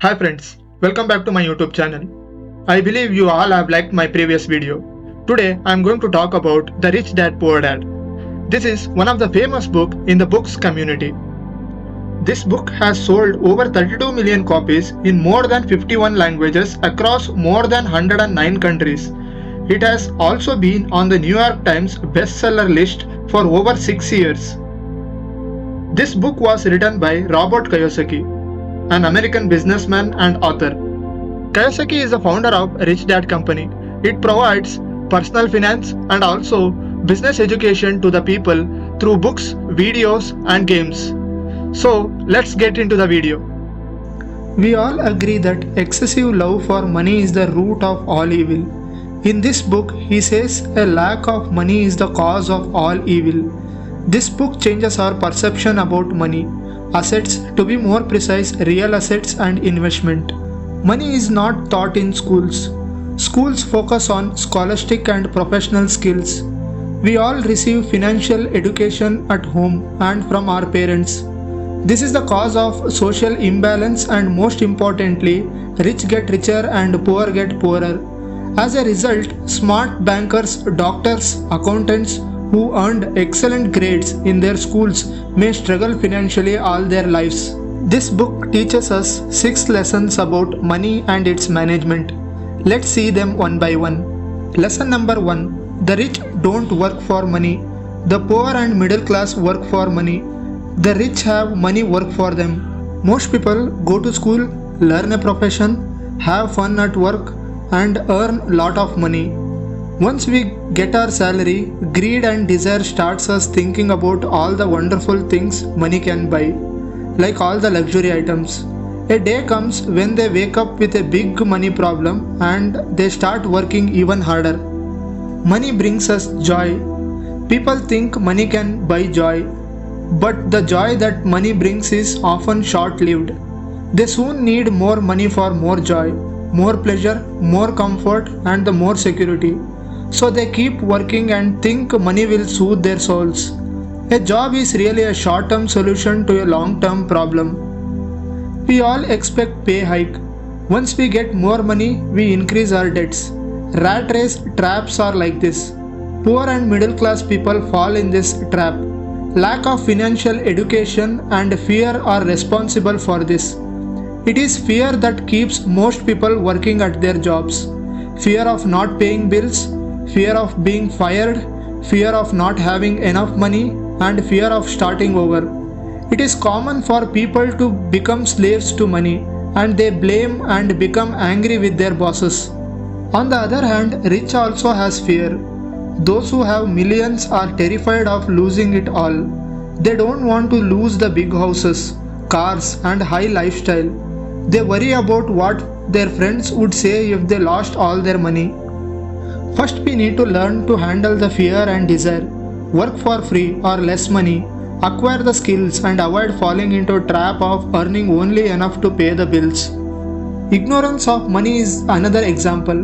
Hi friends, welcome back to my YouTube channel. I believe you all have liked my previous video. Today I am going to talk about The Rich Dad Poor Dad. This is one of the famous book in the books community. This book has sold over 32 million copies in more than 51 languages across more than 109 countries. It has also been on the New York Times bestseller list for over 6 years. This book was written by Robert Kiyosaki, an American businessman and author. Kiyosaki is the founder of Rich Dad Company. It provides personal finance and also business education to the people through books, videos, and games. So let's get into the video. We all agree that excessive love for money is the root of all evil. In this book, he says a lack of money is the cause of all evil. This book changes our perception about money, assets, to be more precise, real assets and investment. Money is not taught in schools. Schools focus on scholastic and professional skills. We all receive financial education at home and from our parents. This is the cause of social imbalance, and most importantly, rich get richer and poor get poorer. As a result, smart bankers, doctors, accountants who earned excellent grades in their schools may struggle financially all their lives. This book teaches us 6 lessons about money and its management. Let's see them one by one. Lesson number 1. The rich don't work for money. The poor and middle class work for money. The rich have money work for them. Most people go to school, learn a profession, have fun at work, and earn lot of money. Once we get our salary, greed and desire starts us thinking about all the wonderful things money can buy, like all the luxury items. A day comes when they wake up with a big money problem and they start working even harder. Money brings us joy. People think money can buy joy, but the joy that money brings is often short-lived. They soon need more money for more joy, more pleasure, more comfort, and the more security. So they keep working and think money will soothe their souls. A job is really a short-term solution to a long-term problem. We all expect pay hike. Once we get more money, we increase our debts. Rat race traps are like this. Poor and middle class people fall in this trap. Lack of financial education and fear are responsible for this. It is fear that keeps most people working at their jobs. Fear of not paying bills, fear of being fired, fear of not having enough money, and fear of starting over. It is common for people to become slaves to money, and they blame and become angry with their bosses. On the other hand, rich also has fear. Those who have millions are terrified of losing it all. They don't want to lose the big houses, cars, and high lifestyle. They worry about what their friends would say if they lost all their money. First, we need to learn to handle the fear and desire. Work for free or less money. Acquire the skills and avoid falling into a trap of earning only enough to pay the bills. Ignorance of money is another example.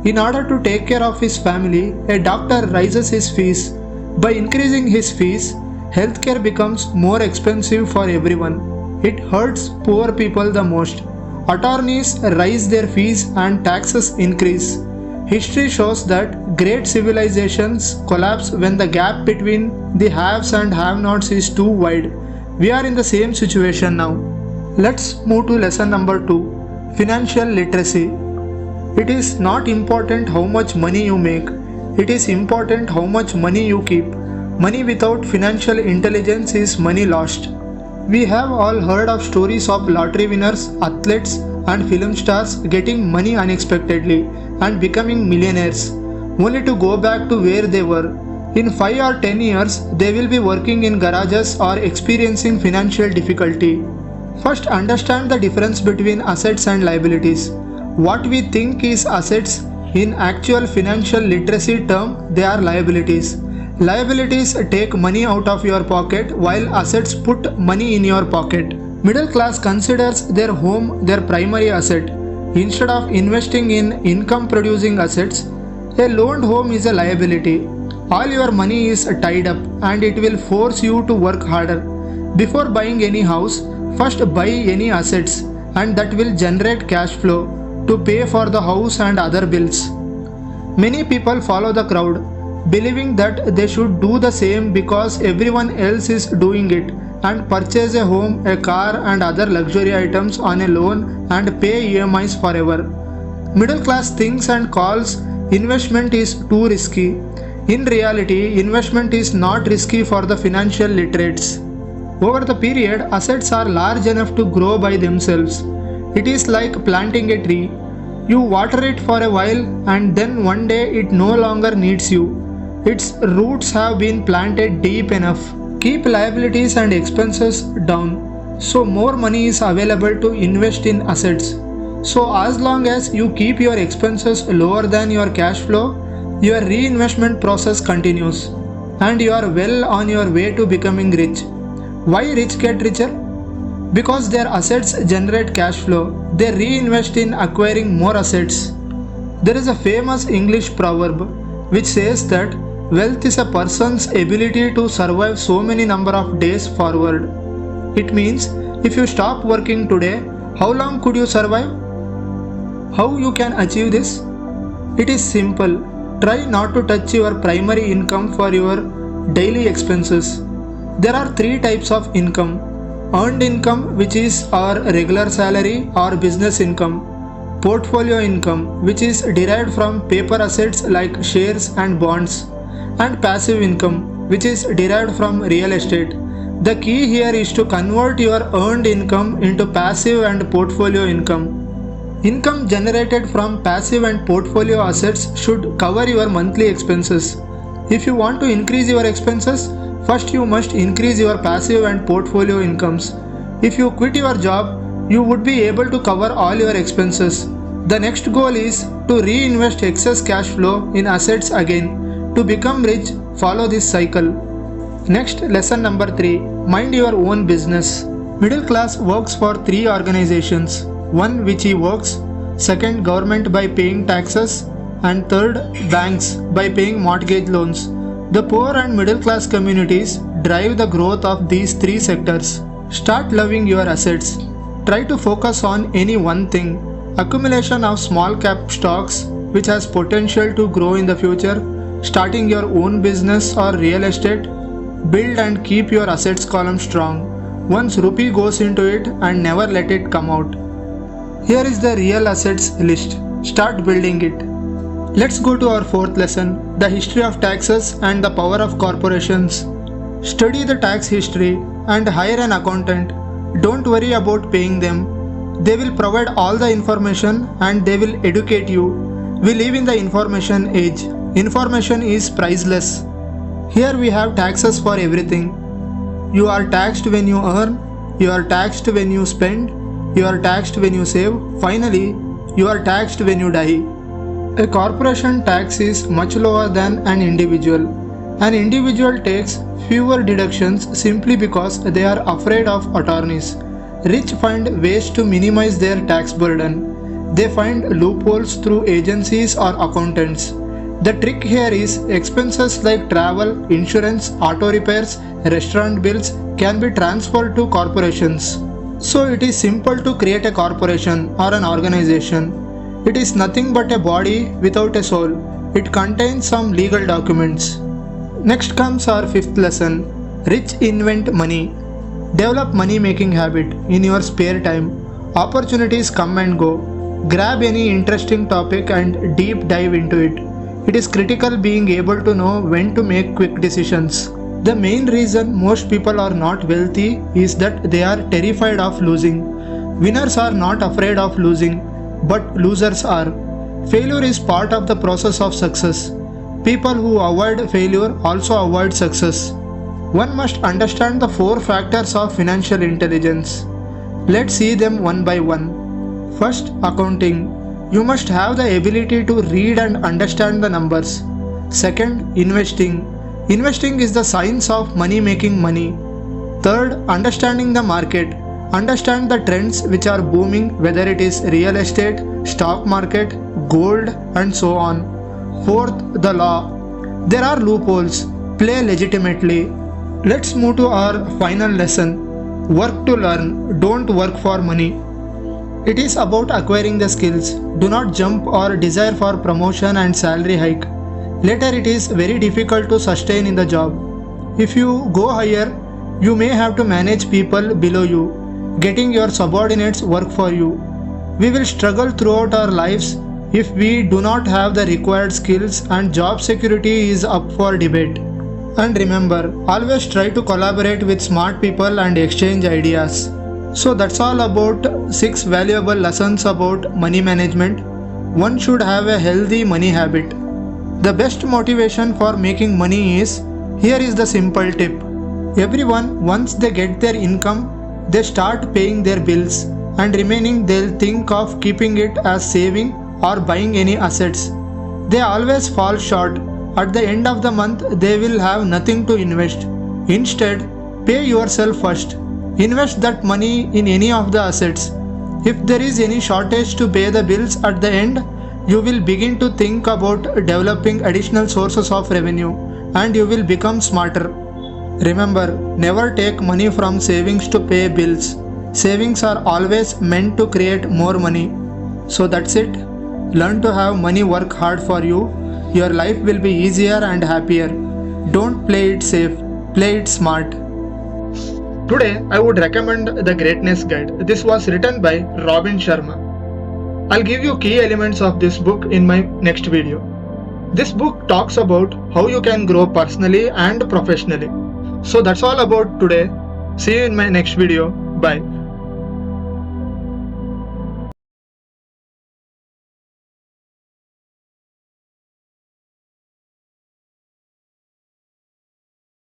In order to take care of his family, a doctor raises his fees. By increasing his fees, healthcare becomes more expensive for everyone. It hurts poor people the most. Attorneys raise their fees and taxes increase. History shows that great civilizations collapse when the gap between the haves and have-nots is too wide. We are in the same situation now. Let's move to lesson number 2. Financial literacy. It is not important how much money you make. It is important how much money you keep. Money without financial intelligence is money lost. We have all heard of stories of lottery winners, athletes, and film stars getting money unexpectedly and becoming millionaires, only to go back to where they were. In 5 or 10 years, they will be working in garages or experiencing financial difficulty. First, understand the difference between assets and liabilities. What we think is assets, in actual financial literacy term, they are liabilities. Liabilities take money out of your pocket, while assets put money in your pocket. Middle class considers their home their primary asset. Instead of investing in income producing assets, a loaned home is a liability. All your money is tied up and it will force you to work harder. Before buying any house, first buy any assets and that will generate cash flow to pay for the house and other bills. Many people follow the crowd, believing that they should do the same because everyone else is doing it, and purchase a home, a car, and other luxury items on a loan and pay EMIs forever. Middle class thinks and calls investment is too risky. In reality, investment is not risky for the financial literates. Over the period, assets are large enough to grow by themselves. It is like planting a tree. You water it for a while and then one day it no longer needs you. Its roots have been planted deep enough. Keep liabilities and expenses down so more money is available to invest in assets. So as long as you keep your expenses lower than your cash flow, your reinvestment process continues and you are well on your way to becoming rich. Why rich get richer? Because their assets generate cash flow, they reinvest in acquiring more assets. There is a famous English proverb which says that wealth is a person's ability to survive so many number of days forward. It means if you stop working today, how long could you survive? How you can achieve this? It is simple. Try not to touch your primary income for your daily expenses. There are three types of income. Earned income, which is our regular salary or business income. Portfolio income, which is derived from paper assets like shares and bonds. And passive income, which is derived from real estate. The key here is to convert your earned income into passive and portfolio income. Income generated from passive and portfolio assets should cover your monthly expenses. If you want to increase your expenses, first you must increase your passive and portfolio incomes. If you quit your job, you would be able to cover all your expenses. The next goal is to reinvest excess cash flow in assets again. To become rich, follow this cycle. Next, lesson number 3. Mind your own business. Middle class works for 3 organizations. One, which he works. Second, government by paying taxes. And third, banks by paying mortgage loans. The poor and middle class communities drive the growth of these 3 sectors. Start loving your assets. Try to focus on any one thing. Accumulation of small cap stocks which has potential to grow in the future. Starting your own business or real estate. Build and keep your assets column strong. Once rupee goes into it and never let it come out. Here is the real assets list. Start building it. Let's go to our 4th lesson, the history of taxes and the power of corporations. Study the tax history and hire an accountant. Don't worry about paying them. They will provide all the information and they will educate you. We live in the information age. Information is priceless. Here we have taxes for everything. You are taxed when you earn, you are taxed when you spend, you are taxed when you save, finally, you are taxed when you die. A corporation tax is much lower than an individual. An individual takes fewer deductions simply because they are afraid of attorneys. Rich find ways to minimize their tax burden. They find loopholes through agencies or accountants. The trick here is expenses like travel, insurance, auto repairs, restaurant bills can be transferred to corporations. So it is simple to create a corporation or an organization. It is nothing but a body without a soul. It contains some legal documents. Next comes our 5th lesson. Rich invent money. Develop money making habit in your spare time. Opportunities come and go. Grab any interesting topic and deep dive into it. It is critical being able to know when to make quick decisions. The main reason most people are not wealthy is that they are terrified of losing. Winners are not afraid of losing, but losers are. Failure is part of the process of success. People who avoid failure also avoid success. One must understand the 4 factors of financial intelligence. Let's see them one by one. First, accounting. You must have the ability to read and understand the numbers. Second, investing. Investing is the science of money making money. Third, understanding the market. Understand the trends which are booming, whether it is real estate, stock market, gold, and so on. Fourth, the law. There are loopholes. Play legitimately. Let's move to our final lesson. Work to learn. Don't work for money. It is about acquiring the skills. Do not jump or desire for promotion and salary hike. Later it is very difficult to sustain in the job. If you go higher, you may have to manage people below you, getting your subordinates work for you. We will struggle throughout our lives if we do not have the required skills, and job security is up for debate. And remember, always try to collaborate with smart people and exchange ideas. So that's all about 6 valuable lessons about money management. One should have a healthy money habit. The best motivation for making money is, here is the simple tip. Everyone, once they get their income, they start paying their bills, and remaining they'll think of keeping it as saving or buying any assets. They always fall short. At the end of the month, they will have nothing to invest. Instead, pay yourself first. Invest that money in any of the assets. If there is any shortage to pay the bills at the end, you will begin to think about developing additional sources of revenue, and you will become smarter. Remember, never take money from savings to pay bills. Savings are always meant to create more money. So that's it. Learn to have money work hard for you. Your life will be easier and happier. Don't play it safe, play it smart. Today, I would recommend The Greatness Guide. This was written by Robin Sharma. I'll give you key elements of this book in my next video. This book talks about how you can grow personally and professionally. So that's all about today. See you in my next video. Bye.